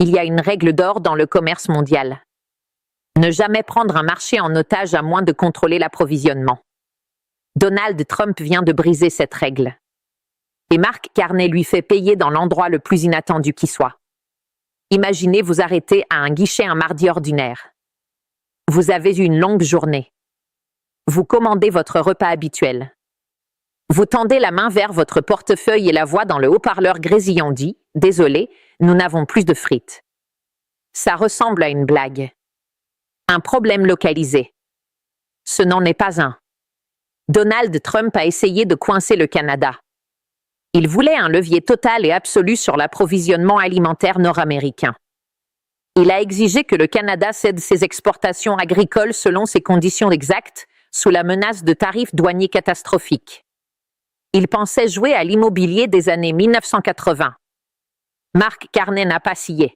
Il y a une règle d'or dans le commerce mondial. Ne jamais prendre un marché en otage à moins de contrôler l'approvisionnement. Donald Trump vient de briser cette règle. Et Mark Carney lui fait payer dans l'endroit le plus inattendu qui soit. Imaginez vous arrêter à un guichet un mardi ordinaire. Vous avez eu une longue journée. Vous commandez votre repas habituel. Vous tendez la main vers votre portefeuille et la voix dans le haut-parleur grésillant dit « Désolé, nous n'avons plus de frites ». Ça ressemble à une blague. Un problème localisé. Ce n'en est pas un. Donald Trump a essayé de coincer le Canada. Il voulait un levier total et absolu sur l'approvisionnement alimentaire nord-américain. Il a exigé que le Canada cède ses exportations agricoles selon ses conditions exactes, sous la menace de tarifs douaniers catastrophiques. Il pensait jouer à l'immobilier des années 1980. Mark Carney n'a pas scié.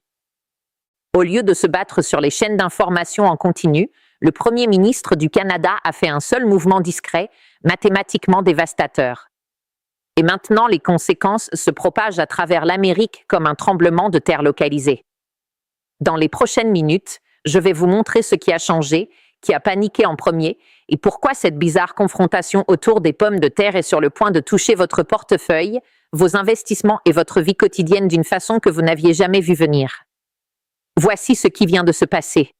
Au lieu de se battre sur les chaînes d'information en continu, le Premier ministre du Canada a fait un seul mouvement discret, mathématiquement dévastateur. Et maintenant, les conséquences se propagent à travers l'Amérique comme un tremblement de terre localisé. Dans les prochaines minutes, je vais vous montrer ce qui a changé, qui a paniqué en premier, et pourquoi cette bizarre confrontation autour des pommes de terre est sur le point de toucher votre portefeuille, vos investissements et votre vie quotidienne d'une façon que vous n'aviez jamais vu venir. Voici ce qui vient de se passer.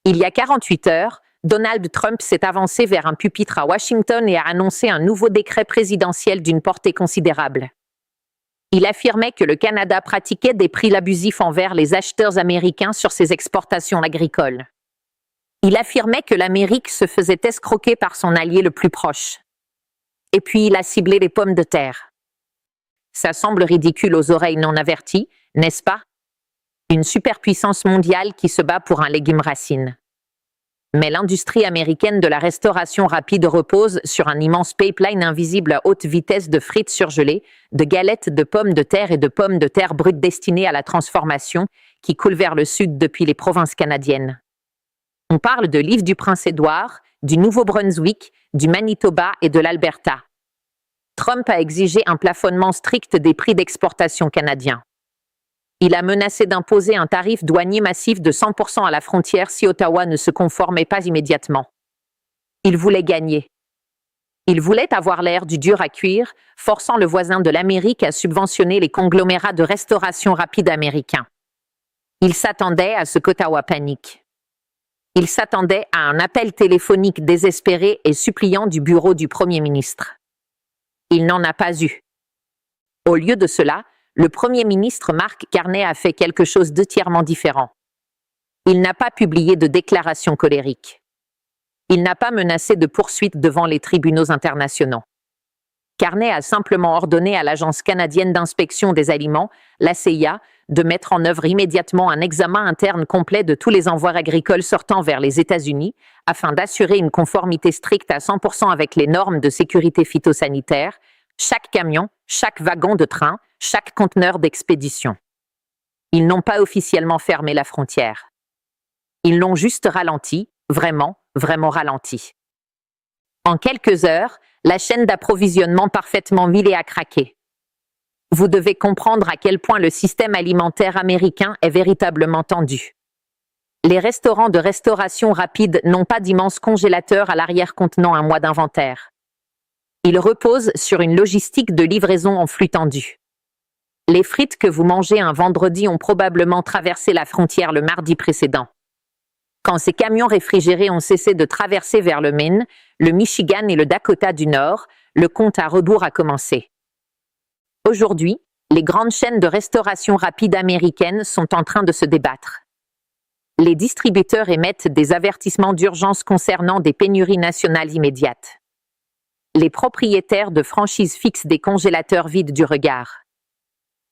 Il y a 48 heures, Donald Trump s'est avancé vers un pupitre à Washington et a annoncé un nouveau décret présidentiel d'une portée considérable. Il affirmait que le Canada pratiquait des prix abusifs envers les acheteurs américains sur ses exportations agricoles. Il affirmait que l'Amérique se faisait escroquer par son allié le plus proche. Et puis il a ciblé les pommes de terre. Ça semble ridicule aux oreilles non averties, n'est-ce pas? Une superpuissance mondiale qui se bat pour un légume racine. Mais l'industrie américaine de la restauration rapide repose sur un immense pipeline invisible à haute vitesse de frites surgelées, de galettes de pommes de terre et de pommes de terre brutes destinées à la transformation qui coule vers le sud depuis les provinces canadiennes. On parle de l'île du Prince-Édouard, du Nouveau-Brunswick, du Manitoba et de l'Alberta. Trump a exigé un plafonnement strict des prix d'exportation canadiens. Il a menacé d'imposer un tarif douanier massif de 100% à la frontière si Ottawa ne se conformait pas immédiatement. Il voulait gagner. Il voulait avoir l'air du dur à cuire, forçant le voisin de l'Amérique à subventionner les conglomérats de restauration rapide américains. Il s'attendait à ce qu'Ottawa panique. Il s'attendait à un appel téléphonique désespéré et suppliant du bureau du Premier ministre. Il n'en a pas eu. Au lieu de cela, le Premier ministre Mark Carney a fait quelque chose d'entièrement différent. Il n'a pas publié de déclaration colérique. Il n'a pas menacé de poursuites devant les tribunaux internationaux. Carney a simplement ordonné à l'Agence canadienne d'inspection des aliments, la CIA, de mettre en œuvre immédiatement un examen interne complet de tous les envois agricoles sortant vers les États-Unis afin d'assurer une conformité stricte à 100% avec les normes de sécurité phytosanitaire, chaque camion, chaque wagon de train, chaque conteneur d'expédition. Ils n'ont pas officiellement fermé la frontière. Ils l'ont juste ralenti, vraiment ralenti. En quelques heures, la chaîne d'approvisionnement parfaitement huilée a craqué. Vous devez comprendre à quel point le système alimentaire américain est véritablement tendu. Les restaurants de restauration rapide n'ont pas d'immenses congélateurs à l'arrière contenant un mois d'inventaire. Ils reposent sur une logistique de livraison en flux tendu. Les frites que vous mangez un vendredi ont probablement traversé la frontière le mardi précédent. Quand ces camions réfrigérés ont cessé de traverser vers le Maine, le Michigan et le Dakota du Nord, le compte à rebours a commencé. Aujourd'hui, les grandes chaînes de restauration rapide américaines sont en train de se débattre. Les distributeurs émettent des avertissements d'urgence concernant des pénuries nationales immédiates. Les propriétaires de franchises fixent des congélateurs vides du regard.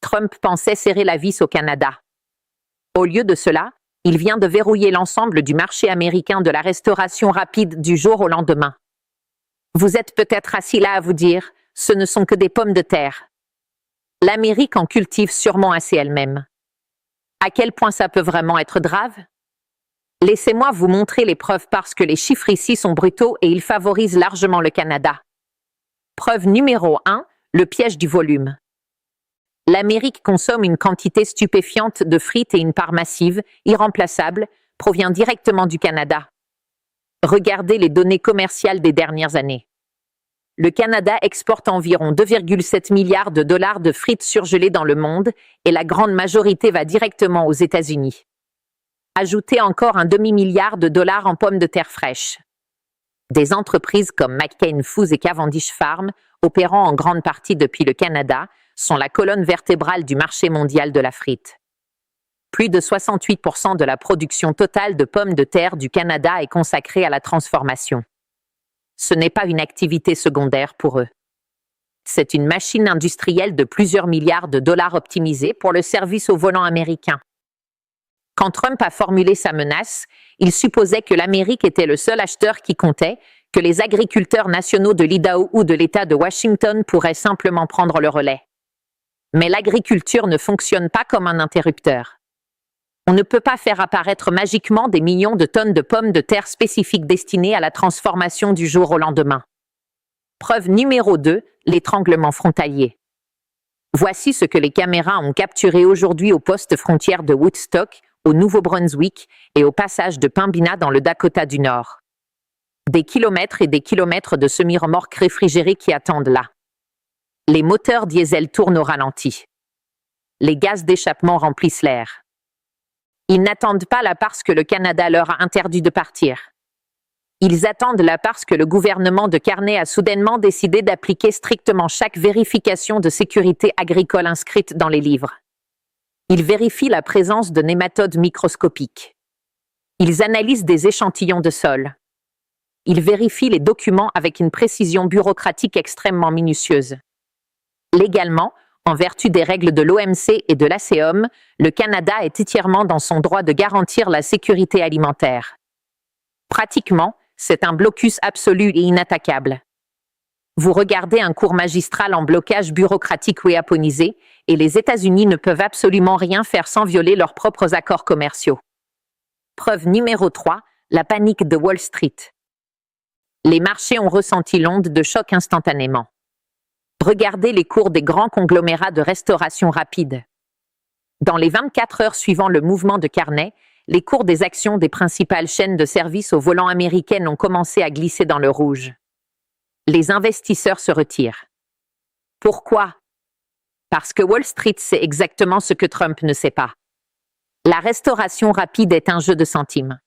Trump pensait serrer la vis au Canada. Au lieu de cela, il vient de verrouiller l'ensemble du marché américain de la restauration rapide du jour au lendemain. Vous êtes peut-être assis là à vous dire, ce ne sont que des pommes de terre. L'Amérique en cultive sûrement assez elle-même. À quel point ça peut vraiment être grave? Laissez-moi vous montrer les preuves parce que les chiffres ici sont brutaux et ils favorisent largement le Canada. Preuve numéro 1, le piège du volume. L'Amérique consomme une quantité stupéfiante de frites et une part massive, irremplaçable, provient directement du Canada. Regardez les données commerciales des dernières années. Le Canada exporte environ 2,7 milliards de dollars de frites surgelées dans le monde et la grande majorité va directement aux États-Unis. Ajoutez encore un demi-milliard de dollars en pommes de terre fraîches. Des entreprises comme McCain Foods et Cavendish Farm, opérant en grande partie depuis le Canada, sont la colonne vertébrale du marché mondial de la frite. Plus de 68% de la production totale de pommes de terre du Canada est consacrée à la transformation. Ce n'est pas une activité secondaire pour eux. C'est une machine industrielle de plusieurs milliards de dollars optimisée pour le service au volant américain. Quand Trump a formulé sa menace, il supposait que l'Amérique était le seul acheteur qui comptait, que les agriculteurs nationaux de l'Idaho ou de l'État de Washington pourraient simplement prendre le relais. Mais l'agriculture ne fonctionne pas comme un interrupteur. On ne peut pas faire apparaître magiquement des millions de tonnes de pommes de terre spécifiques destinées à la transformation du jour au lendemain. Preuve numéro 2, l'étranglement frontalier. Voici ce que les caméras ont capturé aujourd'hui au poste frontière de Woodstock, au Nouveau-Brunswick et au passage de Pembina dans le Dakota du Nord. Des kilomètres et des kilomètres de semi-remorques réfrigérées qui attendent là. Les moteurs diesel tournent au ralenti. Les gaz d'échappement remplissent l'air. Ils n'attendent pas la parce que le Canada leur a interdit de partir. Ils attendent la parce que le gouvernement de Carney a soudainement décidé d'appliquer strictement chaque vérification de sécurité agricole inscrite dans les livres. Ils vérifient la présence de nématodes microscopiques. Ils analysent des échantillons de sol. Ils vérifient les documents avec une précision bureaucratique extrêmement minutieuse. Légalement, en vertu des règles de l'OMC et de l'ASEOM, le Canada est entièrement dans son droit de garantir la sécurité alimentaire. Pratiquement, c'est un blocus absolu et inattaquable. Vous regardez un cours magistral en blocage bureaucratique japonisé, et les États-Unis ne peuvent absolument rien faire sans violer leurs propres accords commerciaux. Preuve numéro 3, la panique de Wall Street. Les marchés ont ressenti l'onde de choc instantanément. Regardez les cours des grands conglomérats de restauration rapide. Dans les 24 heures suivant le mouvement de Carney, les cours des actions des principales chaînes de services au volant américaines ont commencé à glisser dans le rouge. Les investisseurs se retirent. Pourquoi? Parce que Wall Street sait exactement ce que Trump ne sait pas. La restauration rapide est un jeu de centimes.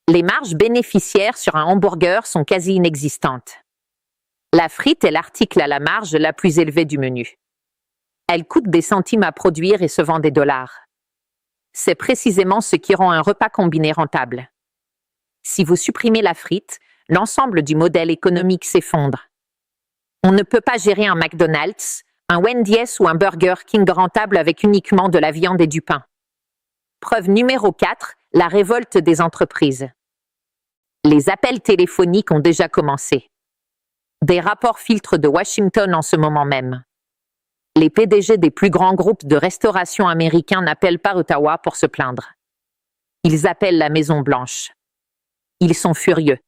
Les marges bénéficiaires sur un hamburger sont quasi inexistantes. La frite est l'article à la marge la plus élevée du menu. Elle coûte des centimes à produire et se vend des dollars. C'est précisément ce qui rend un repas combiné rentable. Si vous supprimez la frite, l'ensemble du modèle économique s'effondre. On ne peut pas gérer un McDonald's, un Wendy's ou un Burger King rentable avec uniquement de la viande et du pain. Preuve numéro 4, la révolte des entreprises. Les appels téléphoniques ont déjà commencé. Des rapports filtrent de Washington en ce moment même. Les PDG des plus grands groupes de restauration américains n'appellent pas Ottawa pour se plaindre. Ils appellent la Maison-Blanche. Ils sont furieux.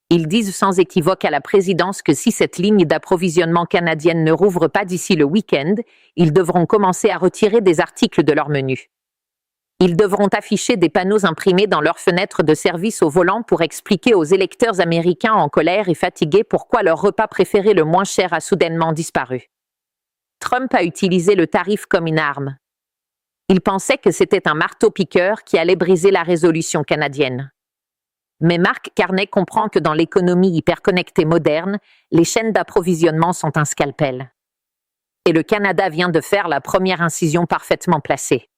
Ils disent sans équivoque à la présidence que si cette ligne d'approvisionnement canadienne ne rouvre pas d'ici le week-end, ils devront commencer à retirer des articles de leur menu. Ils devront afficher des panneaux imprimés dans leurs fenêtres de service au volant pour expliquer aux électeurs américains en colère et fatigués pourquoi leur repas préféré le moins cher a soudainement disparu. Trump a utilisé le tarif comme une arme. Il pensait que c'était un marteau-piqueur qui allait briser la résolution canadienne. Mais Mark Carney comprend que dans l'économie hyperconnectée moderne, les chaînes d'approvisionnement sont un scalpel. Et le Canada vient de faire la première incision parfaitement placée.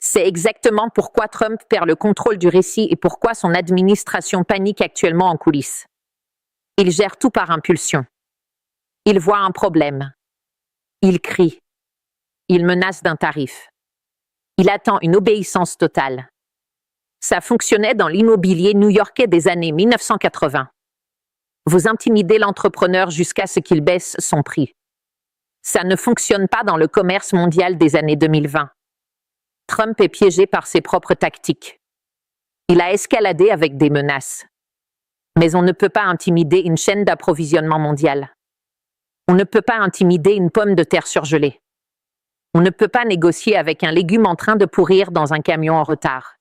C'est exactement pourquoi Trump perd le contrôle du récit et pourquoi son administration panique actuellement en coulisses. Il gère tout par impulsion. Il voit un problème. Il crie. Il menace d'un tarif. Il attend une obéissance totale. Ça fonctionnait dans l'immobilier new-yorkais des années 1980. Vous intimidez l'entrepreneur jusqu'à ce qu'il baisse son prix. Ça ne fonctionne pas dans le commerce mondial des années 2020. Trump est piégé par ses propres tactiques. Il a escaladé avec des menaces. Mais on ne peut pas intimider une chaîne d'approvisionnement mondiale. On ne peut pas intimider une pomme de terre surgelée. On ne peut pas négocier avec un légume en train de pourrir dans un camion en retard.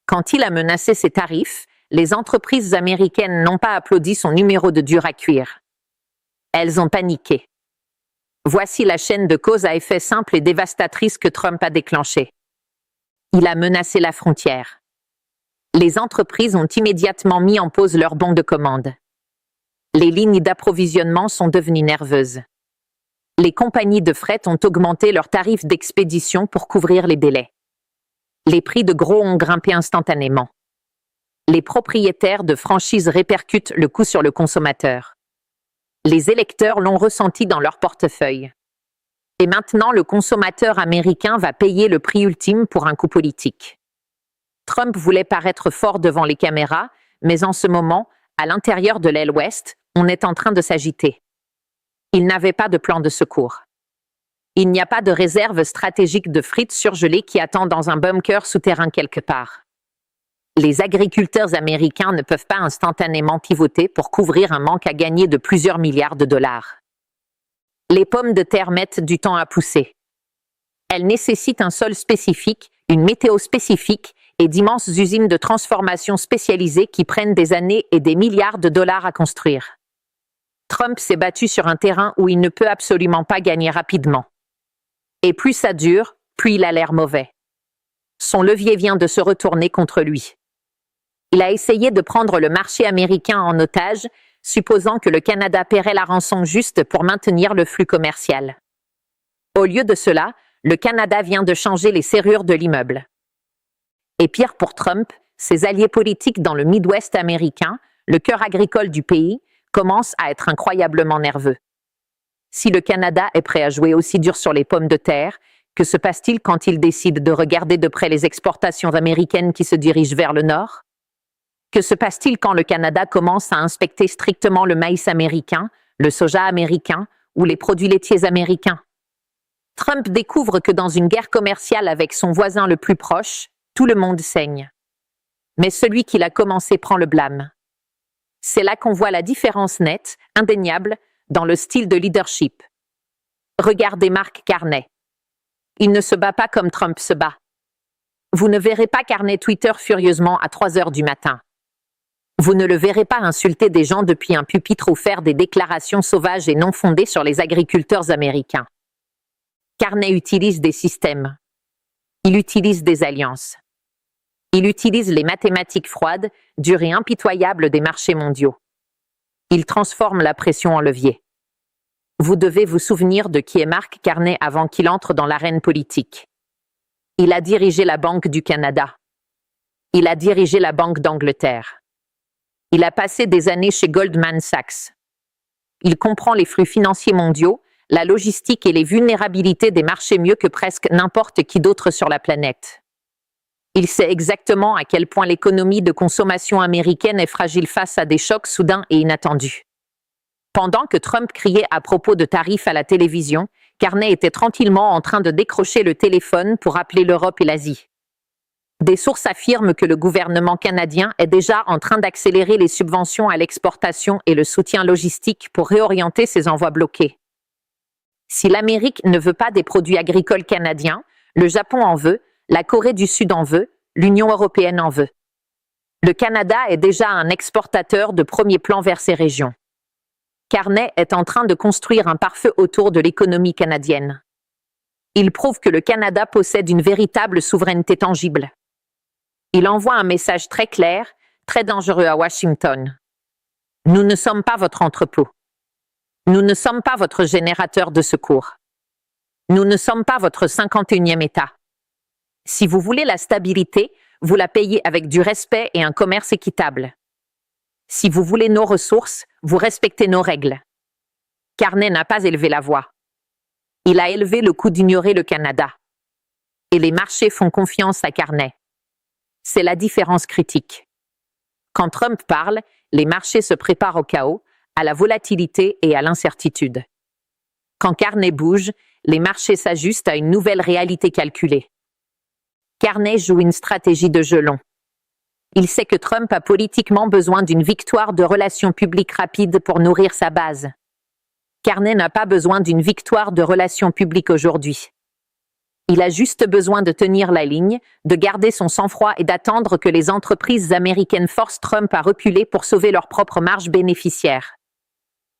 Quand il a menacé ses tarifs, les entreprises américaines n'ont pas applaudi son numéro de dur à cuire. Elles ont paniqué. Voici la chaîne de cause à effet simple et dévastatrice que Trump a déclenchée. Il a menacé la frontière. Les entreprises ont immédiatement mis en pause leurs bons de commande. Les lignes d'approvisionnement sont devenues nerveuses. Les compagnies de fret ont augmenté leurs tarifs d'expédition pour couvrir les délais. Les prix de gros ont grimpé instantanément. Les propriétaires de franchises répercutent le coût sur le consommateur. Les électeurs l'ont ressenti dans leur portefeuille. Et maintenant, le consommateur américain va payer le prix ultime pour un coup politique. Trump voulait paraître fort devant les caméras, mais en ce moment, à l'intérieur de l'aile ouest, on est en train de s'agiter. Il n'avait pas de plan de secours. Il n'y a pas de réserve stratégique de frites surgelées qui attend dans un bunker souterrain quelque part. Les agriculteurs américains ne peuvent pas instantanément pivoter pour couvrir un manque à gagner de plusieurs milliards de dollars. Les pommes de terre mettent du temps à pousser. Elles nécessitent un sol spécifique, une météo spécifique et d'immenses usines de transformation spécialisées qui prennent des années et des milliards de dollars à construire. Trump s'est battu sur un terrain où il ne peut absolument pas gagner rapidement. Et plus ça dure, plus il a l'air mauvais. Son levier vient de se retourner contre lui. Il a essayé de prendre le marché américain en otage, supposant que le Canada paierait la rançon juste pour maintenir le flux commercial. Au lieu de cela, le Canada vient de changer les serrures de l'immeuble. Et pire pour Trump, ses alliés politiques dans le Midwest américain, le cœur agricole du pays, commencent à être incroyablement nerveux. Si le Canada est prêt à jouer aussi dur sur les pommes de terre, que se passe-t-il quand il décide de regarder de près les exportations américaines qui se dirigent vers le nord? Que se passe-t-il quand le Canada commence à inspecter strictement le maïs américain, le soja américain ou les produits laitiers américains? Trump découvre que dans une guerre commerciale avec son voisin le plus proche, tout le monde saigne. Mais celui qui l'a commencé prend le blâme. C'est là qu'on voit la différence nette, indéniable, dans le style de leadership. Regardez Mark Carney. Il ne se bat pas comme Trump se bat. Vous ne verrez pas Carney Twitter furieusement à 3 heures du matin. Vous ne le verrez pas insulter des gens depuis un pupitre ou faire des déclarations sauvages et non fondées sur les agriculteurs américains. Carney utilise des systèmes. Il utilise des alliances. Il utilise les mathématiques froides, dures et impitoyables des marchés mondiaux. Il transforme la pression en levier. Vous devez vous souvenir de qui est Mark Carney avant qu'il entre dans l'arène politique. Il a dirigé la Banque du Canada. Il a dirigé la Banque d'Angleterre. Il a passé des années chez Goldman Sachs. Il comprend les flux financiers mondiaux, la logistique et les vulnérabilités des marchés mieux que presque n'importe qui d'autre sur la planète. Il sait exactement à quel point l'économie de consommation américaine est fragile face à des chocs soudains et inattendus. Pendant que Trump criait à propos de tarifs à la télévision, Carney était tranquillement en train de décrocher le téléphone pour appeler l'Europe et l'Asie. Des sources affirment que le gouvernement canadien est déjà en train d'accélérer les subventions à l'exportation et le soutien logistique pour réorienter ses envois bloqués. Si l'Amérique ne veut pas des produits agricoles canadiens, le Japon en veut, la Corée du Sud en veut, l'Union européenne en veut. Le Canada est déjà un exportateur de premier plan vers ces régions. Carney est en train de construire un pare-feu autour de l'économie canadienne. Il prouve que le Canada possède une véritable souveraineté tangible. Il envoie un message très clair, très dangereux à Washington. Nous ne sommes pas votre entrepôt. Nous ne sommes pas votre générateur de secours. Nous ne sommes pas votre 51e État. Si vous voulez la stabilité, vous la payez avec du respect et un commerce équitable. Si vous voulez nos ressources, vous respectez nos règles. Carney n'a pas élevé la voix. Il a élevé le coût d'ignorer le Canada. Et les marchés font confiance à Carney. C'est la différence critique. Quand Trump parle, les marchés se préparent au chaos, à la volatilité et à l'incertitude. Quand Carney bouge, les marchés s'ajustent à une nouvelle réalité calculée. Carney joue une stratégie de jeu long. Il sait que Trump a politiquement besoin d'une victoire de relations publiques rapide pour nourrir sa base. Carney n'a pas besoin d'une victoire de relations publiques aujourd'hui. Il a juste besoin de tenir la ligne, de garder son sang-froid et d'attendre que les entreprises américaines forcent Trump à reculer pour sauver leur propre marge bénéficiaire.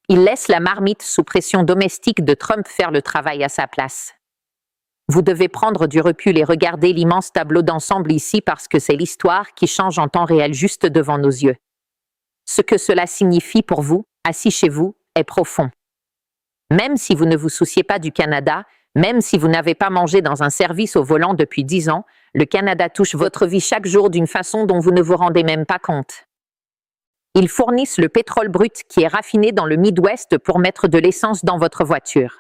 Il laisse la marmite sous pression domestique de Trump faire le travail à sa place. Vous devez prendre du recul et regarder l'immense tableau d'ensemble ici parce que c'est l'histoire qui change en temps réel juste devant nos yeux. Ce que cela signifie pour vous, assis chez vous, est profond. Même si vous ne vous souciez pas du Canada, même si vous n'avez pas mangé dans un service au volant depuis 10 ans, le Canada touche votre vie chaque jour d'une façon dont vous ne vous rendez même pas compte. Ils fournissent le pétrole brut qui est raffiné dans le Midwest pour mettre de l'essence dans votre voiture.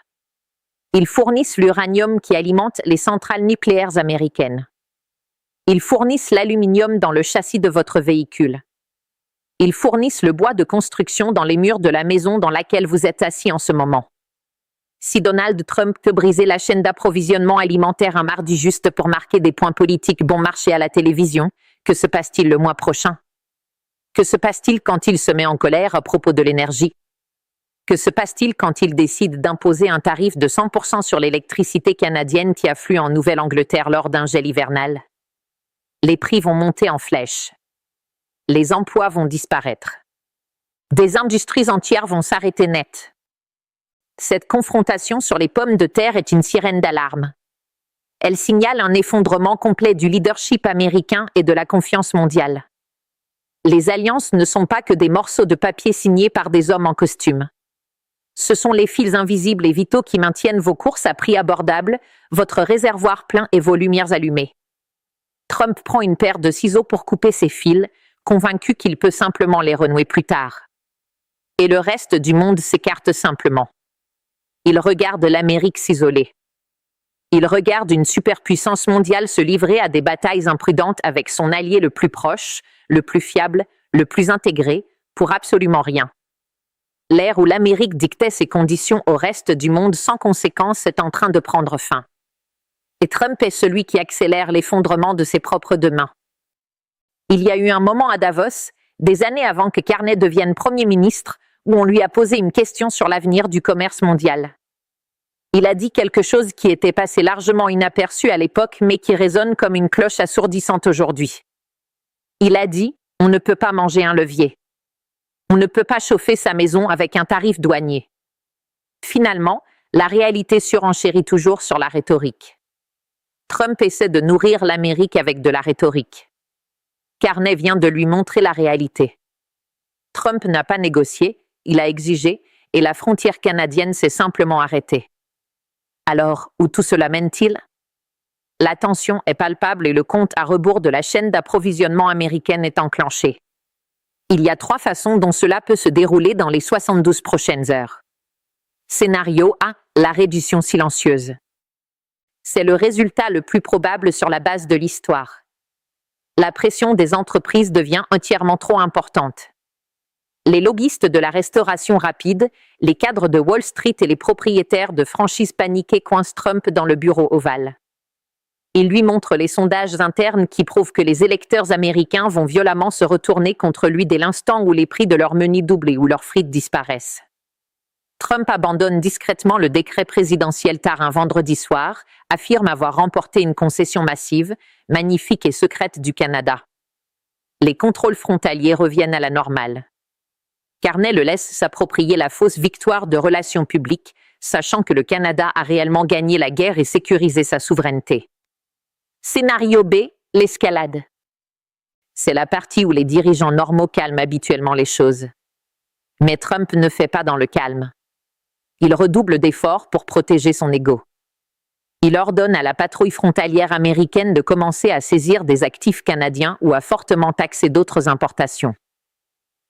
Ils fournissent l'uranium qui alimente les centrales nucléaires américaines. Ils fournissent l'aluminium dans le châssis de votre véhicule. Ils fournissent le bois de construction dans les murs de la maison dans laquelle vous êtes assis en ce moment. Si Donald Trump peut briser la chaîne d'approvisionnement alimentaire un mardi juste pour marquer des points politiques bon marché à la télévision, que se passe-t-il le mois prochain? Que se passe-t-il quand il se met en colère à propos de l'énergie? Que se passe-t-il quand il décide d'imposer un tarif de 100% sur l'électricité canadienne qui afflue en Nouvelle-Angleterre lors d'un gel hivernal? Les prix vont monter en flèche. Les emplois vont disparaître. Des industries entières vont s'arrêter net. Cette confrontation sur les pommes de terre est une sirène d'alarme. Elle signale un effondrement complet du leadership américain et de la confiance mondiale. Les alliances ne sont pas que des morceaux de papier signés par des hommes en costume. Ce sont les fils invisibles et vitaux qui maintiennent vos courses à prix abordable, votre réservoir plein et vos lumières allumées. Trump prend une paire de ciseaux pour couper ses fils, convaincu qu'il peut simplement les renouer plus tard. Et le reste du monde s'écarte simplement. Il regarde l'Amérique s'isoler. Il regarde une superpuissance mondiale se livrer à des batailles imprudentes avec son allié le plus proche, le plus fiable, le plus intégré, pour absolument rien. L'ère où l'Amérique dictait ses conditions au reste du monde sans conséquence est en train de prendre fin. Et Trump est celui qui accélère l'effondrement de ses propres demain. Il y a eu un moment à Davos, des années avant que Carney devienne Premier ministre, où on lui a posé une question sur l'avenir du commerce mondial. Il a dit quelque chose qui était passé largement inaperçu à l'époque, mais qui résonne comme une cloche assourdissante aujourd'hui. Il a dit « On ne peut pas manger un levier. On ne peut pas chauffer sa maison avec un tarif douanier. » Finalement, la réalité surenchérit toujours sur la rhétorique. Trump essaie de nourrir l'Amérique avec de la rhétorique. Carney vient de lui montrer la réalité. Trump n'a pas négocié, il a exigé, et la frontière canadienne s'est simplement arrêtée. Alors, où tout cela mène-t-il? La tension est palpable et le compte à rebours de la chaîne d'approvisionnement américaine est enclenché. Il y a 3 façons dont cela peut se dérouler dans les 72 prochaines heures. Scénario A, la reddition silencieuse. C'est le résultat le plus probable sur la base de l'histoire. La pression des entreprises devient entièrement trop importante. Les lobbyistes de la restauration rapide, les cadres de Wall Street et les propriétaires de franchises paniquées coincent Trump dans le bureau ovale. Ils lui montrent les sondages internes qui prouvent que les électeurs américains vont violemment se retourner contre lui dès l'instant où les prix de leurs menus doublent et où leurs frites disparaissent. Trump abandonne discrètement le décret présidentiel tard un vendredi soir, affirme avoir remporté une concession massive, magnifique et secrète du Canada. Les contrôles frontaliers reviennent à la normale. Carney le laisse s'approprier la fausse victoire de relations publiques, sachant que le Canada a réellement gagné la guerre et sécurisé sa souveraineté. Scénario B, l'escalade. C'est la partie où les dirigeants normaux calment habituellement les choses. Mais Trump ne fait pas dans le calme. Il redouble d'efforts pour protéger son ego. Il ordonne à la patrouille frontalière américaine de commencer à saisir des actifs canadiens ou à fortement taxer d'autres importations.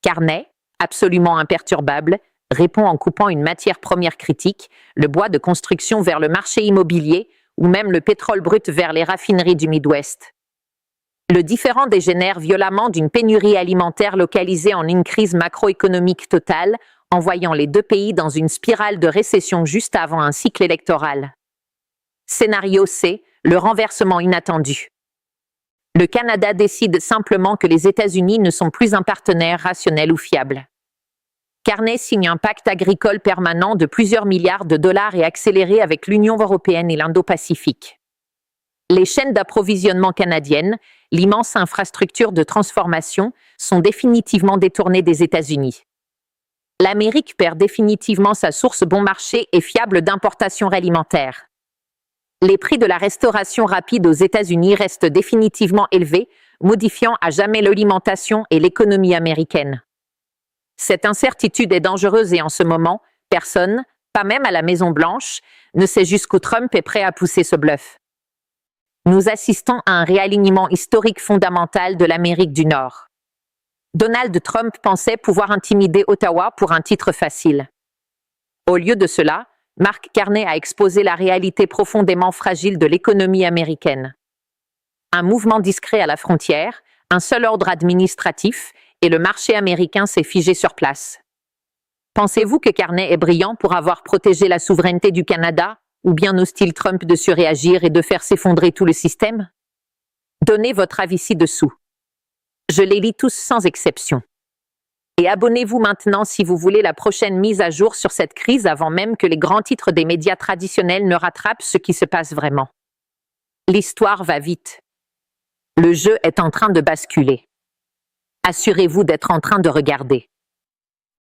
Carney, absolument imperturbable, répond en coupant une matière première critique, le bois de construction vers le marché immobilier ou même le pétrole brut vers les raffineries du Midwest. Le différend dégénère violemment d'une pénurie alimentaire localisée en une crise macroéconomique totale, envoyant les 2 pays dans une spirale de récession juste avant un cycle électoral. Scénario C, le renversement inattendu. Le Canada décide simplement que les États-Unis ne sont plus un partenaire rationnel ou fiable. Carney signe un pacte agricole permanent de plusieurs milliards de dollars et accéléré avec l'Union européenne et l'Indo-Pacifique. Les chaînes d'approvisionnement canadiennes, l'immense infrastructure de transformation, sont définitivement détournées des États-Unis. L'Amérique perd définitivement sa source bon marché et fiable d'importation alimentaire. Les prix de la restauration rapide aux États-Unis restent définitivement élevés, modifiant à jamais l'alimentation et l'économie américaine. Cette incertitude est dangereuse et en ce moment, personne, pas même à la Maison-Blanche, ne sait jusqu'où Trump est prêt à pousser ce bluff. Nous assistons à un réalignement historique fondamental de l'Amérique du Nord. Donald Trump pensait pouvoir intimider Ottawa pour un titre facile. Au lieu de cela, Mark Carney a exposé la réalité profondément fragile de l'économie américaine. Un mouvement discret à la frontière, un seul ordre administratif, et le marché américain s'est figé sur place. Pensez-vous que Carney est brillant pour avoir protégé la souveraineté du Canada, ou bien ose-t-il Trump de surréagir et de faire s'effondrer tout le système? Donnez votre avis ci-dessous. Je les lis tous sans exception. Et abonnez-vous maintenant si vous voulez la prochaine mise à jour sur cette crise avant même que les grands titres des médias traditionnels ne rattrapent ce qui se passe vraiment. L'histoire va vite. Le jeu est en train de basculer. Assurez-vous d'être en train de regarder.